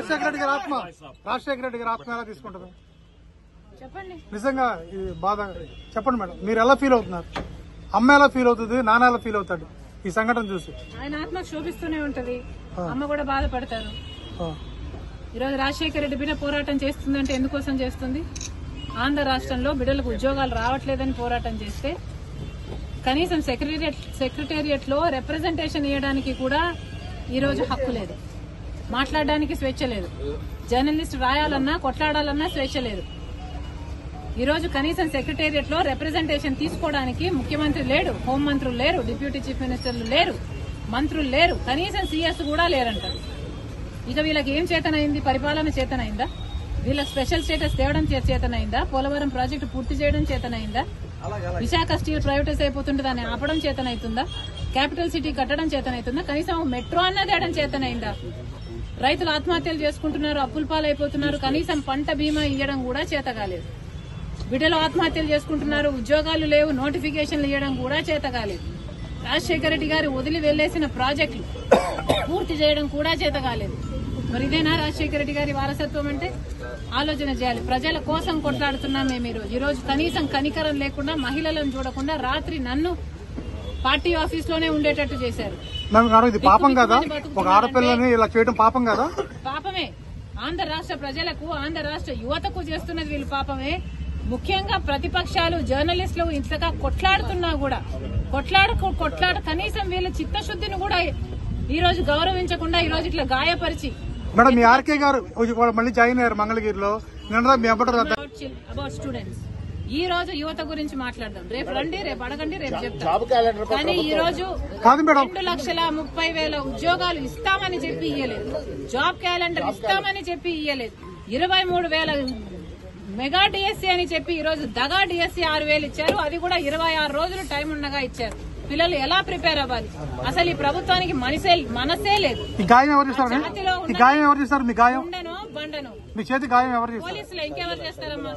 రాజశేఖర రెడ్డి గారి ఆత్మ ఎలా తీసుకుంటుంది? చెప్పండి. నిజంగా ఇది బాధ. చెప్పండి మేడం, మీరు ఎలా ఫీల్ అవుతున్నారు? అమ్మ ఎలా ఫీల్ అవుతుంది, నాన్న ఎలా ఫీల్ అవుతాడు ఈ సంఘటన చూసి? ఆయన ఆత్మ శోభిస్తూనే ఉంటది, అమ్మ కూడా బాధపడతారు. ఈరోజు రాజశేఖర రెడ్డి బిడ్డ పోరాటం చేస్తుందంటే ఎందుకోసం చేస్తుంది? ఆంధ్ర రాష్ట్రంలో బిడ్డలకు ఉద్యోగాలు రావట్లేదని పోరాటం చేస్తే కనీసం సెక్రటేరియట్ లో రిప్రజెంటేషన్ ఇవ్వడానికి కూడా ఈరోజు హక్కు లేదు, మాట్లాడడానికి స్వేచ్ఛ లేదు, జర్నలిస్ట్ రాయాలన్నా కొట్లాడాలన్నా స్వేచ్ఛ లేదు. ఈరోజు కనీసం సెక్రటేరియట్ లో రిప్రజెంటేషన్ తీసుకోవడానికి ముఖ్యమంత్రి లేడు, హోంమంత్రులు లేరు, డిప్యూటీ చీఫ్ మినిస్టర్లు లేరు, మంత్రులు లేరు, కనీసం సీఎస్ కూడా లేరంటారు. ఇక వీళ్ళకి ఏం చేతనైంది? పరిపాలన చేతనైందా? వీళ్ళకి స్పెషల్ స్టేటస్ తేవడం చేతనైందా? పోలవరం ప్రాజెక్టు పూర్తి చేయడం చేతనైందా? విశాఖ స్టీల్ ప్రైవేటైజ్ అయిపోతుంటే దాన్ని ఆపడం చేతనైతుందా? క్యాపిటల్ సిటీ కట్టడం చేతనైతుందా? కనీసం మెట్రో అన్న తేయడం చేతనైందా? రైతులు ఆత్మహత్యలు చేసుకుంటున్నారు, అప్పుల పాలైపోతున్నారు, కనీసం పంట బీమా ఇవ్వడం కూడా చేత కాలేదు. బిడ్డలు ఆత్మహత్యలు చేసుకుంటున్నారు, ఉద్యోగాలు లేవు, నోటిఫికేషన్లు ఇవ్వడం కూడా చేత కాలేదు. రాజశేఖర రెడ్డి గారు వదిలి వెళ్లేసిన ప్రాజెక్టులు పూర్తి చేయడం కూడా చేత కాలేదు. మరి ఇదేనా రాజశేఖర రెడ్డి గారి వారసత్వం అంటే? ఆలోచన చేయాలి. ప్రజల కోసం కొట్లాడుతున్నాం మేము. ఈ రోజు కనీసం కనికరం లేకుండా, మహిళలను చూడకుండా రాత్రి నన్ను పార్టీ ఆఫీస్ లోనే ఉండేటట్టు చేశారు. ఇది పాపం కదా? ఒక ఆడపిల్లని ఇలా చేయడం పాపం కదా? పాపమే. ఆంధ్ర రాష్ట్ర ప్రజలకు, ఆంధ్ర రాష్ట్ర యువతకు చేస్తున్నది వీళ్ళు పాపమే. ముఖ్యంగా ప్రతిపక్షాలు, జర్నలిస్టులు ఇంతగా కొట్లాడుతున్నా కూడా కొట్లాడ కనీసం వీళ్ళ చిత్తశుద్ధిని కూడా ఈ రోజు గౌరవించకుండా ఈ రోజు ఇట్లా గాయపరిచి. మేడం, మీ ఆర్కే గారు మళ్ళీ జాయిన్ అయ్యారు మంగళగిరిలో. అబౌట్ స్టూడెంట్స్ ఈ రోజు యువత గురించి మాట్లాడదాం. రేపు రండి, రేపు అడగండి, రేపు చెప్తాం. కానీ ఈ రోజు 2,30,000 ఉద్యోగాలు ఇస్తామని చెప్పి ఇయ్యలేదు, జాబ్ క్యాలెండర్ ఇస్తామని చెప్పి ఇయ్యలేదు, 23,000 మెగా డిఎస్సీ అని చెప్పి ఈ రోజు దగా డిఎస్సీ 6,000 ఇచ్చారు. అది కూడా 26 రోజులు టైం ఉండగా ఇచ్చారు. పిల్లలు ఎలా ప్రిపేర్ అవ్వాలి? అసలు ఈ ప్రభుత్వానికి మనసే లేదు. ఉండను బండను మీ చేతి గాయం ఎవరు? పోలీసులు ఇంకెవరు చేస్తారమ్మా?